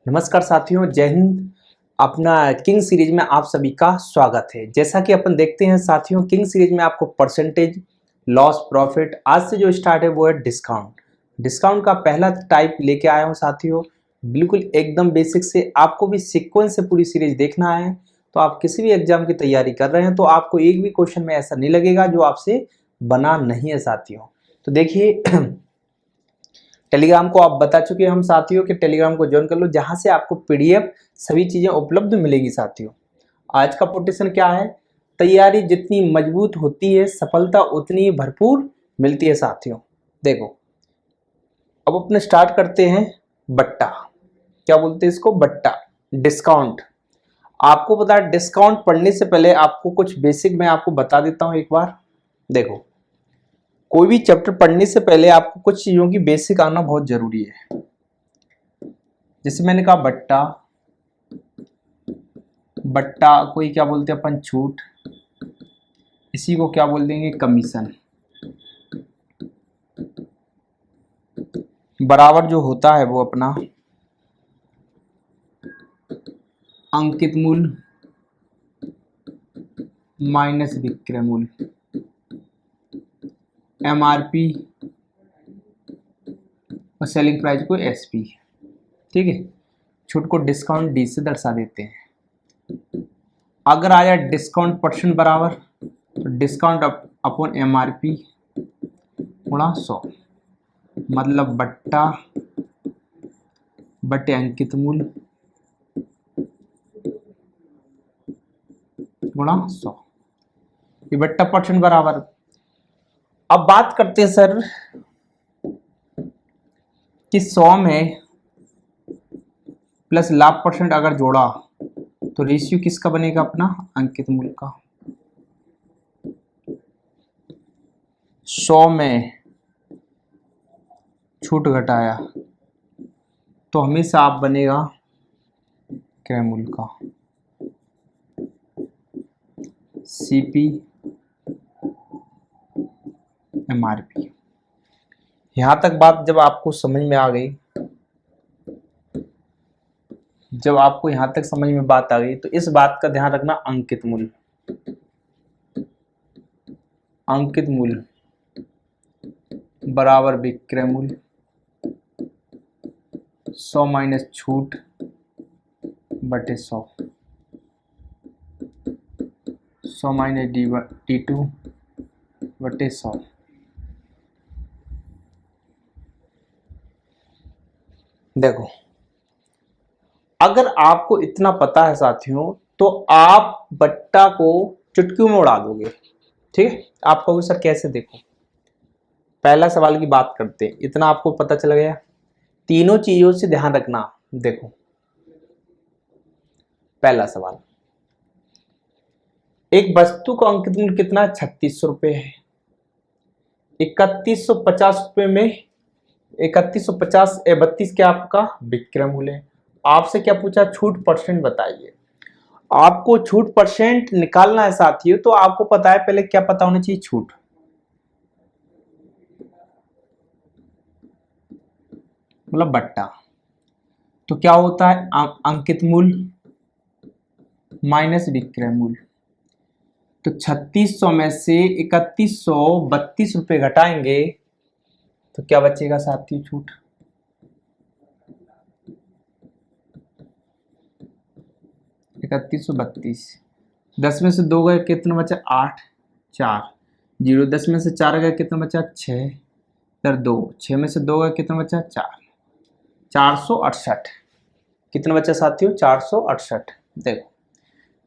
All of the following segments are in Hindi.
नमस्कार साथियों, जय हिंद। अपना किंग सीरीज में आप सभी का स्वागत है। जैसा कि अपन देखते हैं साथियों, किंग सीरीज में आपको परसेंटेज, लॉस, प्रॉफिट, आज से जो स्टार्ट है वो है डिस्काउंट। डिस्काउंट का पहला टाइप लेके आया हूं साथियों, बिल्कुल एकदम बेसिक से। आपको भी सीक्वेंस से पूरी सीरीज देखना है तो आप किसी भी एग्जाम की तैयारी कर रहे हैं तो आपको एक भी क्वेश्चन में ऐसा नहीं लगेगा जो आपसे बना नहीं है साथियों। तो देखिए टेलीग्राम को आप बता चुके हैं हम साथियों के टेलीग्राम को ज्वाइन कर लो, जहां से आपको पीडीएफ सभी चीजें उपलब्ध मिलेगी साथियों। आज का कोटेशन क्या है? तैयारी जितनी मजबूत होती है सफलता उतनी ही भरपूर मिलती है साथियों। देखो, अब अपने स्टार्ट करते हैं। बट्टा, क्या बोलते हैं इसको? बट्टा, डिस्काउंट। आपको पता है डिस्काउंट पढ़ने से पहले आपको कुछ बेसिक मैं आपको बता देता हूं एक बार। देखो, कोई भी चैप्टर पढ़ने से पहले आपको कुछ चीजों की बेसिक आना बहुत जरूरी है। जैसे मैंने कहा बट्टा, बट्टा कोई क्या बोलते हैं अपन? छूट। इसी को क्या बोल देंगे? कमीशन। बराबर जो होता है वो अपना अंकित मूल्य माइनस विक्रय मूल्य, एमआरपी और सेलिंग प्राइस को एसपी। ठीक है, छूट को डिस्काउंट डी से दर्शा देते हैं। अगर आया डिस्काउंट परसेंट बराबर तो डिस्काउंट अपॉन एमआरपी गुणा 100, मतलब बट्टा बटे अंकित मूल्य गुणा 100, ये बट्टा परसेंट बराबर। अब बात करते हैं सर कि 100 में प्लस लाभ परसेंट अगर जोड़ा तो रेशियो किसका बनेगा? अपना अंकित मूल्य का। 100 में छूट घटाया तो हमेशा आप बनेगा क्रय मूल्य का। CP MRP. यहां तक बात जब आपको समझ में आ गई, जब आपको यहां तक समझ में बात आ गई तो इस बात का ध्यान रखना, अंकित मूल्य, अंकित मूल्य बराबर विक्रय मूल्य 100 माइनस छूट बटे 100, 100 माइनस D2 बटे 100। देखो, अगर आपको इतना पता है साथियों तो आप बट्टा को चुटकियों में उड़ा दोगे। ठीक है, आप कहोगे सर कैसे? देखो, पहला सवाल की बात करते हैं, इतना आपको पता चल गया। तीनों चीजों से ध्यान रखना। देखो, पहला सवाल, एक वस्तु का अंकित मूल्य कितना? 3600 रुपये है। 3150 रुपये में 3150 32 क्या आपका विक्रय मूल्य है। आपसे क्या पूछा? छूट परसेंट बताइए। आपको छूट परसेंट निकालना है साथियों, तो आपको पता है पहले क्या पता होना चाहिए? छूट, मतलब बट्टा। तो क्या होता है? अंकित मूल्य माइनस विक्रय मूल्य। तो 3600 में से 3132 रुपये घटाएंगे तो क्या बचेगा साथियों? छूट। इकतीस सौ बत्तीस, 10 में से 2 गए कितना बचा? 8, 4 जीरो, 10 में से 4 गए कितना बचा? 6, इधर 2, 6 में से 2 गए कितना बचा? 4, 468। कितना बचा साथियों? 468। देखो,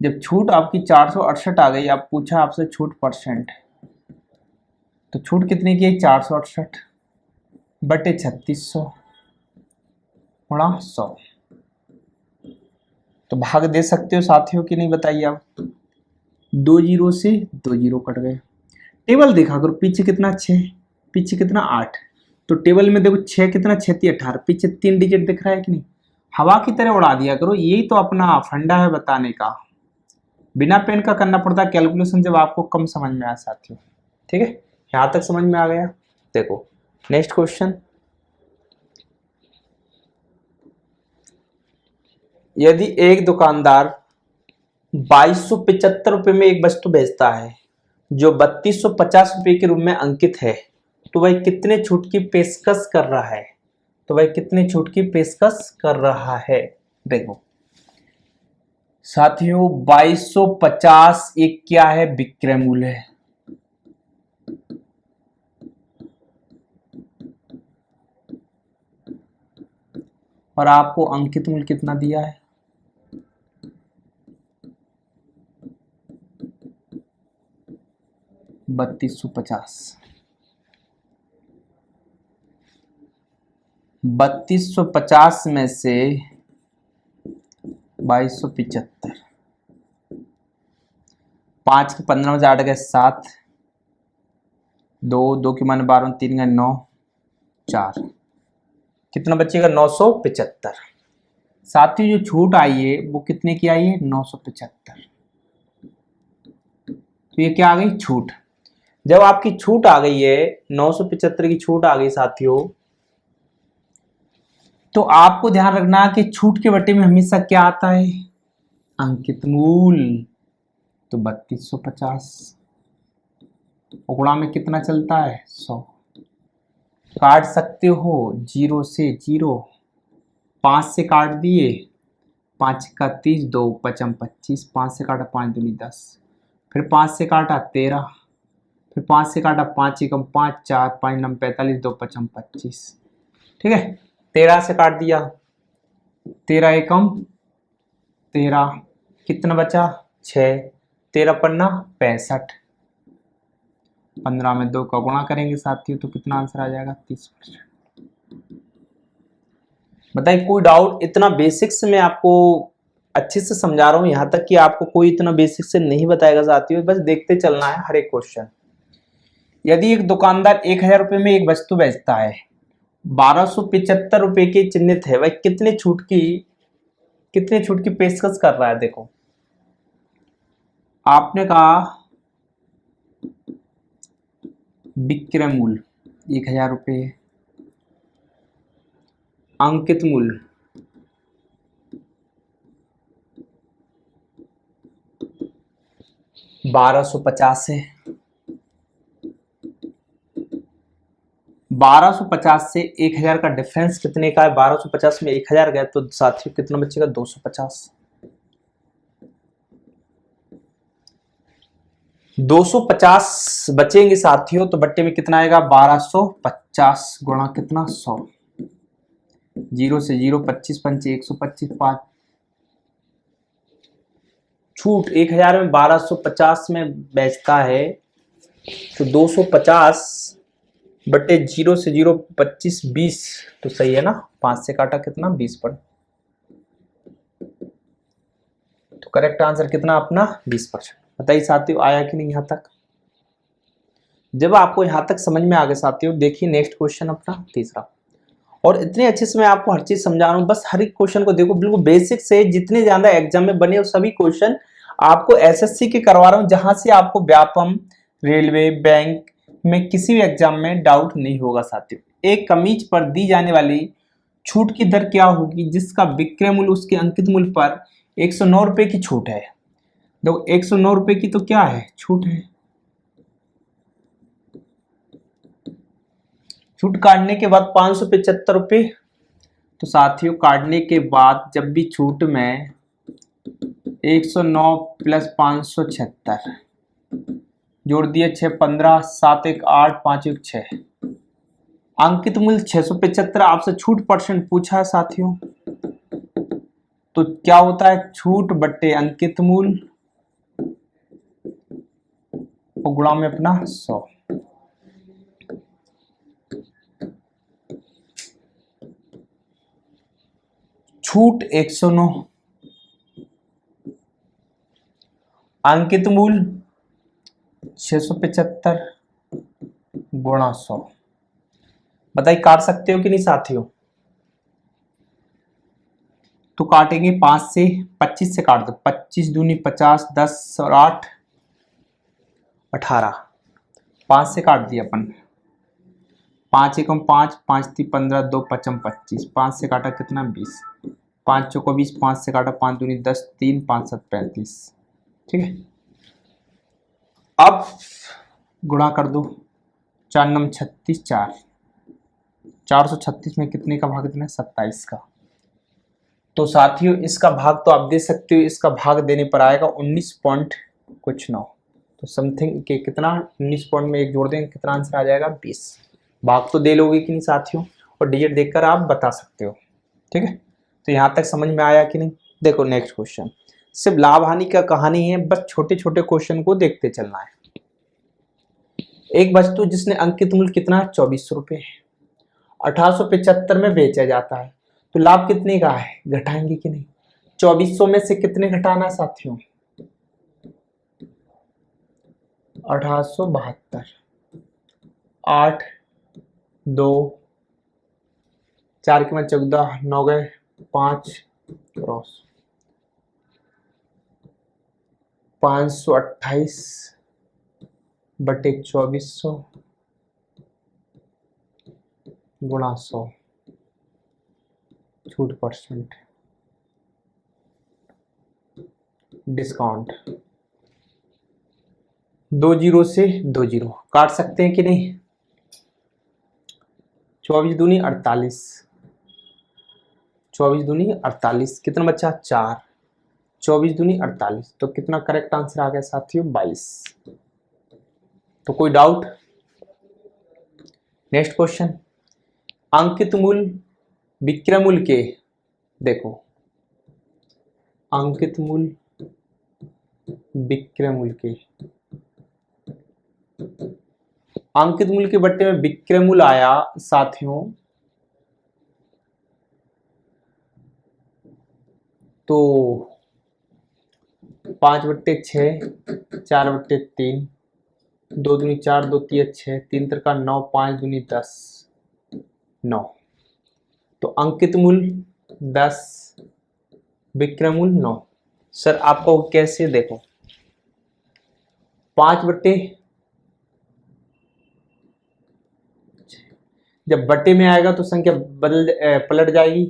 जब छूट आपकी 468 आ गई, आप पूछा आपसे छूट परसेंट, तो छूट कितनी की? 468 बटे 3600 गुणा 100। तो भाग दे सकते हो साथियों कि नहीं बताइए आप? 2 जीरो से 2 जीरो कट गए। टेबल देखा करो, पीछे कितना? 6, पीछे कितना? 8। तो टेबल में देखो 6 कितना? 6 3 18, पीछे 3 डिजिट दिख रहा है कि नहीं? हवा की तरह उड़ा दिया करो, यही तो अपना फंडा है बताने का। बिना पेन का करना पड़ता है कैलकुलेशन जब आपको कम समझ में आया साथियों। ठीक है, यहां तक समझ में आ गया। देखो, नेक्स्ट क्वेश्चन, यदि एक दुकानदार 2275 रुपये में एक वस्तु बेचता है जो 3250 रुपये के रूप में अंकित है, तो वह कितने छूट की पेशकश कर रहा है? तो वह कितने छूट की पेशकश कर रहा है? देखो साथियों, 2250 एक क्या है? विक्रय मूल्य है। और आपको अंकित मूल्य कितना दिया है? 3250। 3250 में से 2275, 5 के 15 में से 8 गए 7, 2 के मान 12, 3 गए 9, 4, कितना बचेगा? 975। साथ ही जो छूट आई है वो कितने की आई है? 975। तो ये क्या आ गई? छूट। जब आपकी छूट आ गई है 975 की छूट आ गई साथियों, तो आपको ध्यान रखना कि छूट के बट्टे में हमेशा क्या आता है? अंकित मूल्य। तो 3250 उगड़ा में कितना चलता है? 100। काट सकते हो 0 से 0, 5 से काट दिए, 5 का 30, 2 पचम 25, 5 से काटा 5 दूनी 10, फिर 5 से काटा 13, फिर 5 से काटा 5 एकम 5, 4 5 नम 45, 2 पचम 25। ठीक है, 13 से काट दिया, 13 एकम 13, कितना बचा? 6, 13 पन्ना 65, 15 में 2 का गुणा करेंगे साथियों तो कितना आंसर आ जाएगा? 30%। बताइए कोई डाउट? इतना बेसिक्स में आपको अच्छे से समझा रहा हूं, यहां तक कि आपको कोई इतना बेसिक से नहीं बताएगा साथियों, बस देखते चलना है हर एक क्वेश्चन। यदि एक दुकानदार 1000 रुपये में एक वस्तु बेचता है, 1275 रुपये के चिन्हित है, वह कितने छूट की पेशकश कर रहा है? देखो आपने कहा विक्रय मूल्य 1000 रुपये, अंकित मूल्य 1250 है। 1250 से 1000 का डिफरेंस कितने का है? 1250 में 1000 गया तो साथियों कितना बचेगा? 250। 250 बचेंगे साथियों तो बट्टे में कितना आएगा? 1250 गुणा कितना? 100। 0 से 0, 25 पंचे 125, 5 छूट 1000 में 1250 में बेचता है तो 250 बट्टे 0 से 0, 25 20, तो सही है ना? 5 से काटा कितना? 20 पर, तो करेक्ट आंसर कितना अपना? 20%। बताइए साथियों आया कि नहीं यहां तक? जब आपको यहां तक समझ में आ गया साथियों, देखिए नेक्स्ट क्वेश्चन अपना तीसरा। और इतने अच्छे से मैं आपको हर चीज समझा रहा हूं, बस हर एक क्वेश्चन को देखो बिल्कुल बेसिक से, जितने ज्यादा एग्जाम में बने वो सभी क्वेश्चन आपको एसएससी के करवा रहा हूं, जहां से आपको व्यापम, रेलवे, बैंक में किसी भी एग्जाम में डाउट नहीं होगा साथियों। एक कमीज पर दी जाने वाली छूट की दर क्या होगी जिसका विक्रय मूल्य उसके अंकित मूल्य पर 109 रुपए की छूट है? देखो 109 रुपए की तो क्या है? छूट है। छूट काटने के बाद 575 रुपये, तो साथियों काटने के बाद जब भी छूट में 109 प्लस 576 जोड़ दिए 6 15, 7 1 8, 5 1 6, अंकित मूल्य 675। आपसे छूट परसेंट पूछा है साथियों, तो क्या होता है? छूट बट्टे अंकित मूल्य और गुणा में अपना 100। छूट 109, अंकित मूल्य 675 गुणा 100। बताइए काट सकते हो कि नहीं साथियों? तो काटेंगे 5 से, 25 से काट दो, 25 दूनी 50, 10 और 8 18, 5 से काट दिया अपन, 5 एकम 5, 5 3 15, 2 पचम 25, 5 से काटा कितना? 20। 5 चौको 20, 5 से काटा 5 दूनी 10, 3 5 7 35। ठीक है, अब गुणा कर दो, 4 9 36, 436 में कितने का भाग कितना है? 27 का। तो साथियों इसका भाग तो आप दे सकते हो, इसका भाग देने पर आएगा 19 पॉइंट कुछ 9। तो समथिंग के कितना 19 पॉइंट में एक जोड़ देंगे, कितना आंसर आ जाएगा? 20। भाग तो दे लोगे कि नहीं साथियों, और डिजिट देखकर आप बता सकते हो। ठीक है, तो यहाँ तक समझ में आया कि नहीं? देखो नेक्स्ट क्वेश्चन, सिर्फ लाभ हानि का कहानी है, बस छोटे छोटे क्वेश्चन को देखते चलना है। एक वस्तु जिसने अंकित मूल्य कितना है? 2400 रुपये है, 1875 में बेचा जाता है, तो लाभ कितने का है? घटाएंगे कि नहीं? 2400 में से कितने घटाना साथियों? 1872, 8 2 4 के 14, 9 गए 5 क्रॉस 528 बटे 2400 गुणा 100, छूट परसेंट, डिस्काउंट, 2 जीरो से 2 जीरो काट सकते हैं कि नहीं? 24 दूनी 48, 24 दूनी 48, कितना बचा? 4, 24 दूनी 48, तो कितना करेक्ट आंसर आ गया साथियों? 22। तो कोई डाउट? नेक्स्ट क्वेश्चन, अंकित मूल्य विक्रय मूल्य के, देखो अंकित मूल्य विक्रय मूल्य के, अंकित मूल्य के बट्टे में विक्रय मूल्य आया साथियों, तो 5/6, 4/3, 2 दूनी 4, 2 तिया 6, 3 तिरका 9, 5 दूनी 10, 9। तो अंकित मूल्य 10, विक्रय मूल्य 9। सर आपको कैसे? देखो 5/, जब बट्टे में आएगा तो संख्या पलट जाएगी,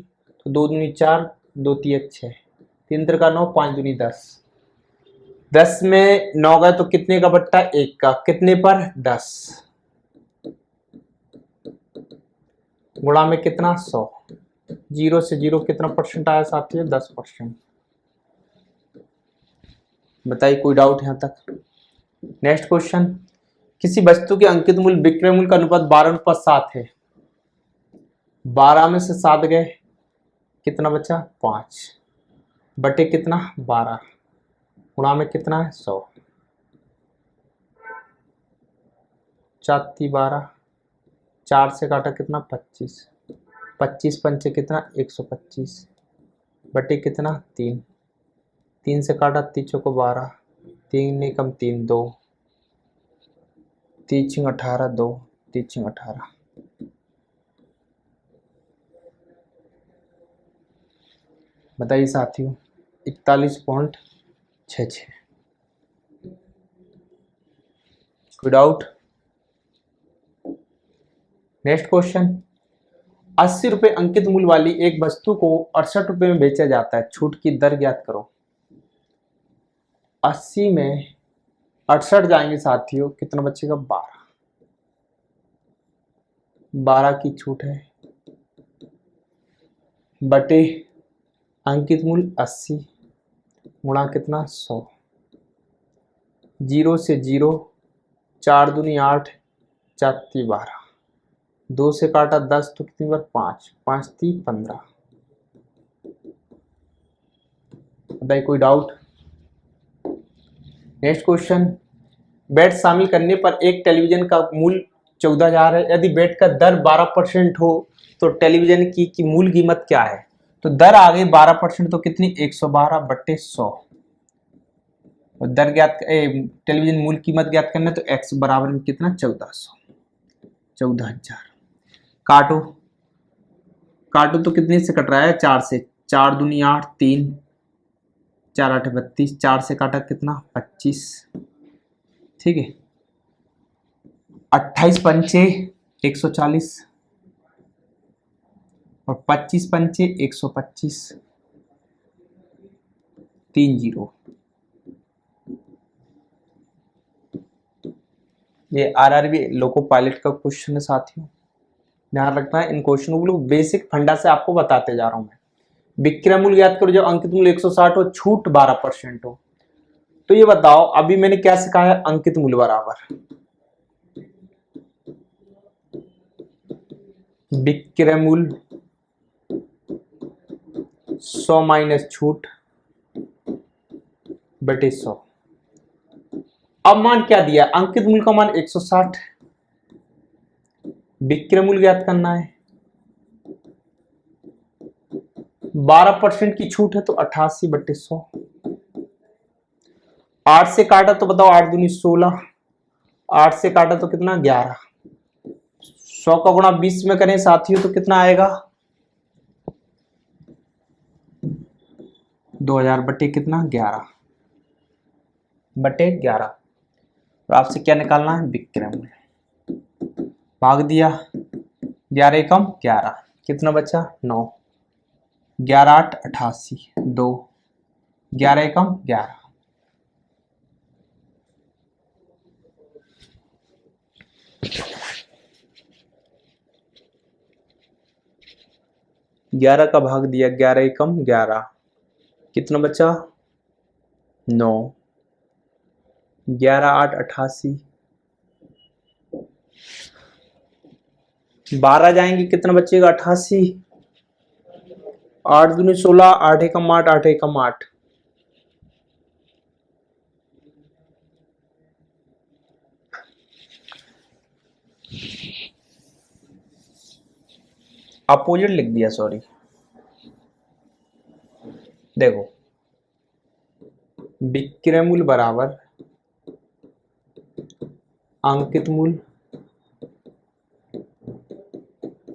तो 2 दूनी 4, 2 तिया 6, 3 तिरका 9, 5 दूनी 10, 10 में 9 गए तो कितने का बट्टा? 1 का, कितने पर? 10, गुणा में कितना? 100, 0 से 0 कितना परसेंट आया साथियों? 10%। बताइए कोई डाउट यहां तक? नेक्स्ट क्वेश्चन, किसी वस्तु के अंकित मूल्य विक्रय मूल्य का अनुपात 12:7 है, 12 में से 7 गए, कितना बचा? 5 बटे कितना? 12, गुणा में कितना है? 100, 4 12, 4 से काटा कितना? 25, 25 पंचे कितना? 125 बटे कितना? 3, 3 से काटा 3 चौको 12, 3 नहीं कम 3 2, 3 18, 2 3 18। बताइए साथियों 41.66। कोई डाउट? नेक्स्ट क्वेश्चन, 80 रुपये अंकित मूल्य वाली एक वस्तु को 68 रुपये में बेचा जाता है, छूट की दर ज्ञात करो। 80 में 68 जाएंगे साथियों, कितना बचेगा? 12, 12 की छूट है, बटे अंकित मूल्य 80 गुणा कितना? 100, 0 से 0, 4 दूनी 8, 4 ती 12, 2 से काटा 10 तो कितनी बार? 5, 5 ती 15। बताइए कोई डाउट? नेक्स्ट क्वेश्चन, बेट शामिल करने पर एक टेलीविजन का मूल्य 14,000 है, यदि बेट का दर 12% हो तो टेलीविजन की मूल कीमत क्या है? तो दर आ गई 12%, तो कितनी? 112 बट्टे 100, और दर ज्ञात टेलीविजन मूल कीमत ज्ञात करना, तो x बराबर में कितना? 1400, 14,000। काटो, काटो तो कितने से कट रहा है? 4 से, 4 दूनी 8, 3 4 8 32, 4 से काटा कितना? 25। ठीक है, 28 पंचे 140 और 25 पंचे 125, 3 जीरो। ये आरआरबी लोको पायलट का क्वेश्चन है साथियों, ध्यान रखना है। इन क्वेश्चनों को बेसिक फंडा से आपको बताते जा रहा हूं मैं। विक्रय मूल्य याद करो, जब अंकित मूल्य 160 हो, छूट 12% हो। तो ये बताओ, अभी मैंने क्या सिखाया, अंकित मूल्य बराबर विक्रय मूल्य 100 माइनस छूट बटे 100। अब मान क्या दिया, अंकित मूल्य का मान 160, विक्रय मूल्य ज्ञात करना है, 12% की छूट है तो 88 बटे 100। 8 से काटा तो बताओ, 8 दूनी 16, 8 से काटा तो कितना 11। 100 का गुणा 20 में करें साथियों तो कितना आएगा, 2000 बटे कितना 11 बटे 11। तो आपसे क्या निकालना है, विक्रय मूल्य, भाग दिया 11 एकम 11, कितना बचा 9, 11 8 88, 2 11 एकम 11। ग्यारह का भाग दिया 11 एकम 11, कितना बचा 9, 11 8 88, 12 जाएंगे कितना बचेगा 88, 8 दूनी 16, 8 एकम 8, 8 एकम 8। अपोजिट लिख दिया, सॉरी। देखो, विक्रय मूल्य बराबर अंकित मूल्य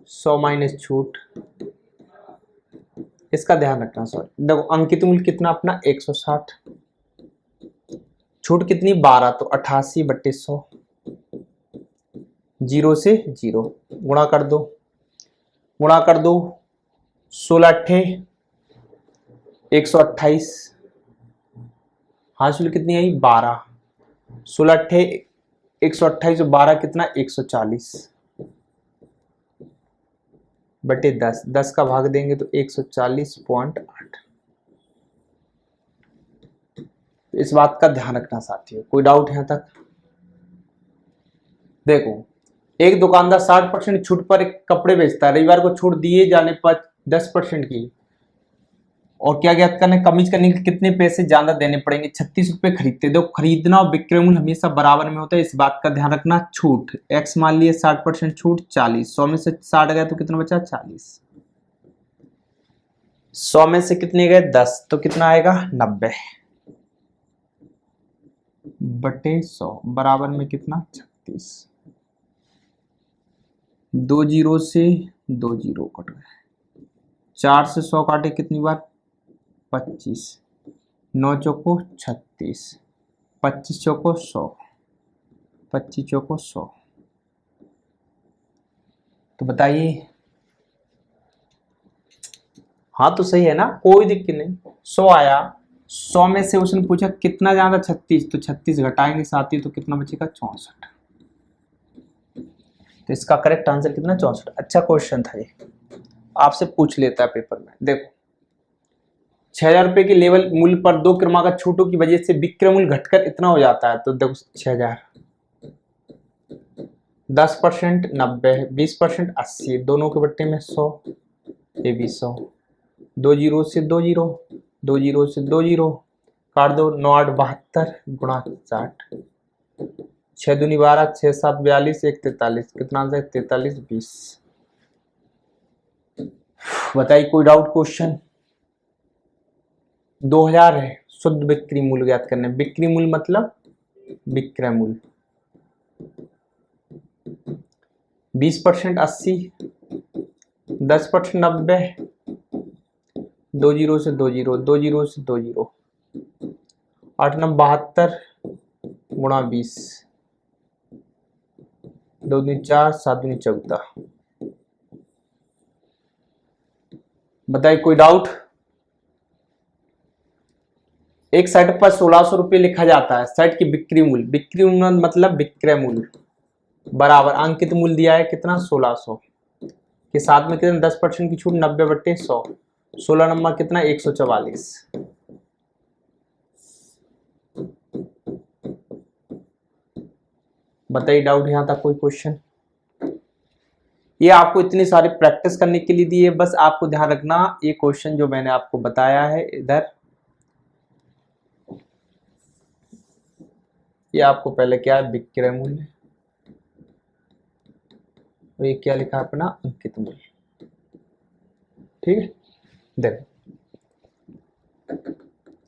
100 माइनस छूट, इसका ध्यान रखना। सॉरी, देखो अंकित मूल्य कितना अपना 160, छूट कितनी 12 तो 88 बट्टे 100, जीरो से जीरो गुणा कर दो, गुणा कर दो 16 अट्ठे 128, हासिल कितनी आई 12, 16 अट्ठे 128 और 12 कितना 140 बटे 10, 10 का भाग देंगे तो 140.8। इस बात का ध्यान रखना साथियों। कोई डाउट यहां तक? देखो, एक दुकानदार 60% छूट पर एक कपड़े बेचता है, रविवार को छूट दिए जाने पर 10% की, और क्या ज्ञात करना है, कमीज करने के कितने पैसे ज्यादा देने पड़ेंगे, 36 रुपए खरीदते। देखो, खरीदना और विक्रय मूल्य हमेशा बराबर में होता है, इस बात का ध्यान रखना। छूट एक्स मान लिए 60% छूट 40, 100 में से 60 गया तो कितना बचा 40, 100 में से कितने गए 10 तो कितना आएगा 90 बटे 100 बराबर में कितना 36। 2 जीरो से 2 जीरो कट गए, 4 से 100 काटे कितनी बार 25, 9 चौको 36, 25 चौको 100, 25 चौको 100। तो बताइए, हाँ तो सही है ना, कोई दिक्कत नहीं। 100 आया, 100 में से उसने पूछा कितना ज्यादा 36, तो 36 घटाएंगे साथ ही तो कितना बचेगा 64। तो इसका करेक्ट आंसर कितना 64। अच्छा क्वेश्चन था ये, आपसे पूछ लेता है पेपर में। देखो, 6000 रुपए के लेवल मूल्य पर 2 क्रमागत छूटों की वजह से विक्रय मूल्य घटकर इतना हो जाता है। तो देखो 6000, 10% 90, 20% 80, दोनों के बट्टे में 100, ये भी 100, 2 जीरो से 2 जीरो, 2 जीरो से 2 जीरो काट दो, 9 8 72 गुणा 60, 6 दूनी 12, 6 7 42, 1 43, कितना आंसर 43 20। बताइए, कोई डाउट क्वेश्चन? 2000 है, शुद्ध बिक्री मूल्य ज्ञात करने। बिक्री मूल्य मतलब विक्रय मूल्य, 20% 80, 10% 90, 2 जीरो से 2 जीरो, 2 जीरो से 2 जीरो, 8 9 72 गुणा 20, 2 दूनी 4, 7 दूनी 14। बताइए, कोई डाउट? एक शर्ट पर 1600 रुपये लिखा जाता है, शर्ट की बिक्री मूल्य मतलब विक्रय मूल्य बराबर अंकित मूल्य दिया है कितना 1600 के साथ में कितना 10% की छूट 90/100, 16 नंबर कितना 144। बताइए डाउट यहां तक कोई क्वेश्चन? ये आपको इतनी सारी प्रैक्टिस करने के लिए दिए, बस आपको ध्यान रखना ये क्वेश्चन जो मैंने आपको बताया है इधर, ये आपको पहले क्या है विक्रय मूल्य, और ये क्या लिखा है अपना अंकित मूल्य। ठीक है, देखो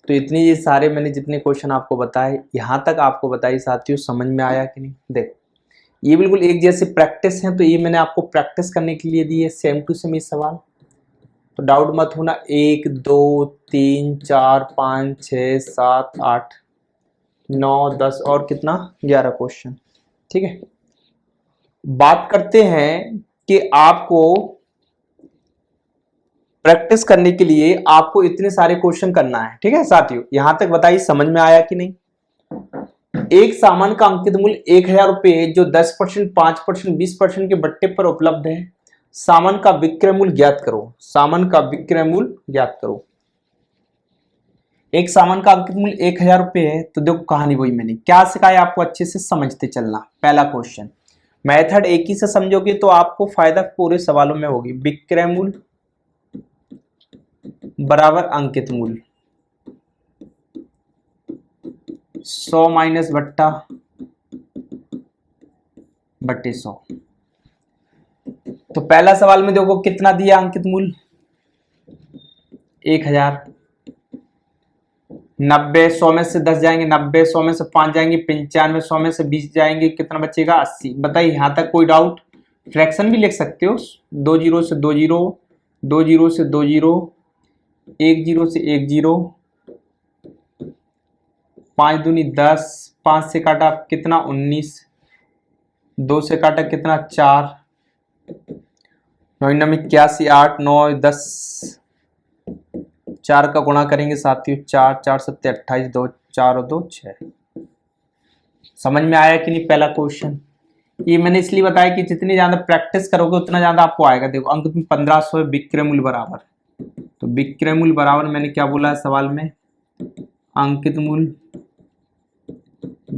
तो इतनी ये सारे मैंने जितने क्वेश्चन आपको बताए यहां तक आपको बताइए साथियों, समझ में आया कि नहीं? देखो ये बिल्कुल एक जैसे प्रैक्टिस है, तो ये मैंने आपको प्रैक्टिस करने के लिए दिए सेम टू सेम ये सवाल, तो डाउट मत होना। 1 2 3 4 5 6 7 8 9 10 और कितना 11 क्वेश्चन। ठीक है, बात करते हैं कि आपको प्रैक्टिस करने के लिए आपको इतने सारे क्वेश्चन करना है। ठीक है साथियों, यहां तक बताइए समझ में आया कि नहीं? एक सामान का अंकित मूल्य 1000 रुपये जो 10%, 5%, 20% के बट्टे पर उपलब्ध है, सामान का विक्रय मूल्य ज्ञात करो। सामान का विक्रय मूल्य ज्ञात करो। एक सामान का अंकित मूल्य 1000 रुपये है, तो देखो कहानी वही मैंने क्या सिखाया आपको, अच्छे से समझते चलना। पहला क्वेश्चन मेथड एक ही से समझोगे तो आपको फायदा पूरे सवालों में होगी। विक्रय मूल्य बराबर अंकित मूल्य 100 माइनस बट्टा बट्टे 100। तो पहला सवाल में देखो कितना दिया अंकित मूल्य 1000, 90 100 में से 10 जाएंगे, 90 100 में से 5 जाएंगे, 95 100 में से 20 जाएंगे, कितना बचेगा 80। बताइए यहां तक कोई डाउट? फ्रैक्शन भी लिख सकते हो, 2 जीरो से 2 जीरो, 2 जीरो से 2 जीरो, 1 जीरो से 1 जीरो, 5 दूनी 10, 5 से काटा कितना 19, 2 से काटा कितना 4, 9 9 81, 8 9 10, 4 का गुणा करेंगे साथियों, 4 4 7 28, 2 4 और 2 6। समझ में आया कि नहीं पहला क्वेश्चन? ये मैंने इसलिए बताया कि जितनी ज्यादा प्रैक्टिस करोगे उतना ज्यादा आपको आएगा। देखो अंक में 1500 है, विक्रय मूल्य बराबर, तो विक्रय मूल्य बराबर मैंने क्या बोला है सवाल में, अंकित मूल्य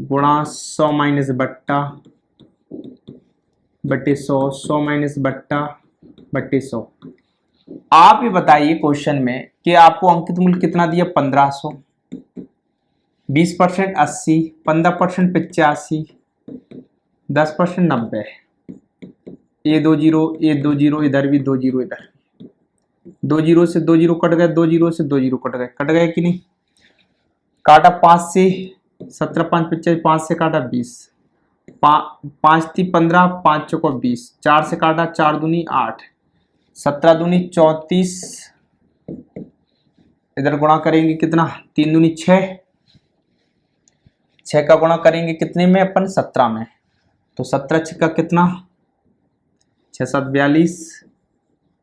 गुणा 100 माइनस बट्टा बट्टे 100, 100 माइनस बट्टा बट्टे 100। आप ये बताइए क्वेश्चन में कि आपको अंकित मूल्य कितना दिया 1500, 20% 80, 15% 85, 10% 90। ये 2 जीरो, ये 2 जीरो, इधर भी 2 जीरो, इधर 2 जीरो से 2 जीरो कट गए, 2 जीरो से 2 जीरो कट गए कि नहीं? काटा 5 से 17 5 25, 5 से काटा 20, 5 3 15, 5 चौका 20, 4 से काटा 4 दूनी 8, 17 दूनी 34, इधर गुणा करेंगे कितना 3 दूनी 6, 6 का गुणा करेंगे कितने में अपन 17 में, तो 17 6 का कितना 6 7 42,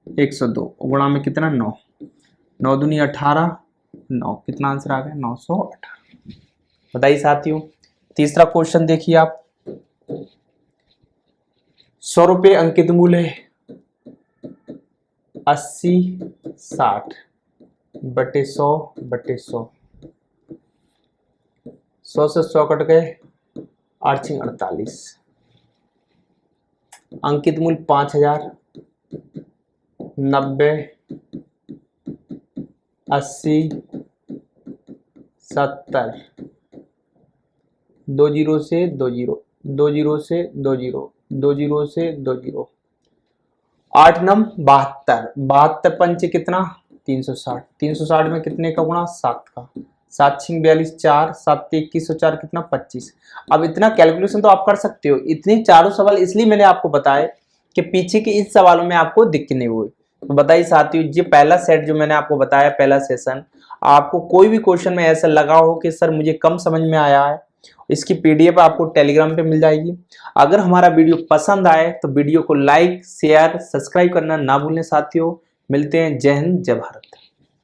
102 गुणा में कितना 9, 9 दूनी 18, 9, कितना आंसर आ गया 918। बताइए साथियों तीसरा क्वेश्चन देखिए आप, 100 रुपये अंकित मूल्य है, 80 60 बटे 100 बटे 100, 100 से 100 कट गए 8 48, अंकित मूल्य 5000, 90 80 70, 2 जीरो से 2 जीरो, 2 जीरो से 2 जीरो, 2 जीरो से 2 जीरो, 8 नम 72, 72 पंच कितना 360, 360 में कितने का गुणा 7 का, 7 6 42, 4 7 21 और 4 कितना 25। अब इतना कैलकुलेशन तो आप कर सकते हो। इतने चारों सवाल इसलिए मैंने आपको बताया कि पीछे के इस सवालों में आपको दिक्कत नहीं हुई। तो बताइए साथियों ये पहला सेट जो मैंने आपको बताया, पहला सेशन, आपको कोई भी क्वेश्चन में ऐसा लगा हो कि सर मुझे कम समझ में आया है, इसकी पीडीएफ आपको टेलीग्राम पे मिल जाएगी। अगर हमारा वीडियो पसंद आए तो वीडियो को लाइक शेयर सब्सक्राइब करना ना भूलें साथियों। मिलते हैं, जय हिंद जय भारत।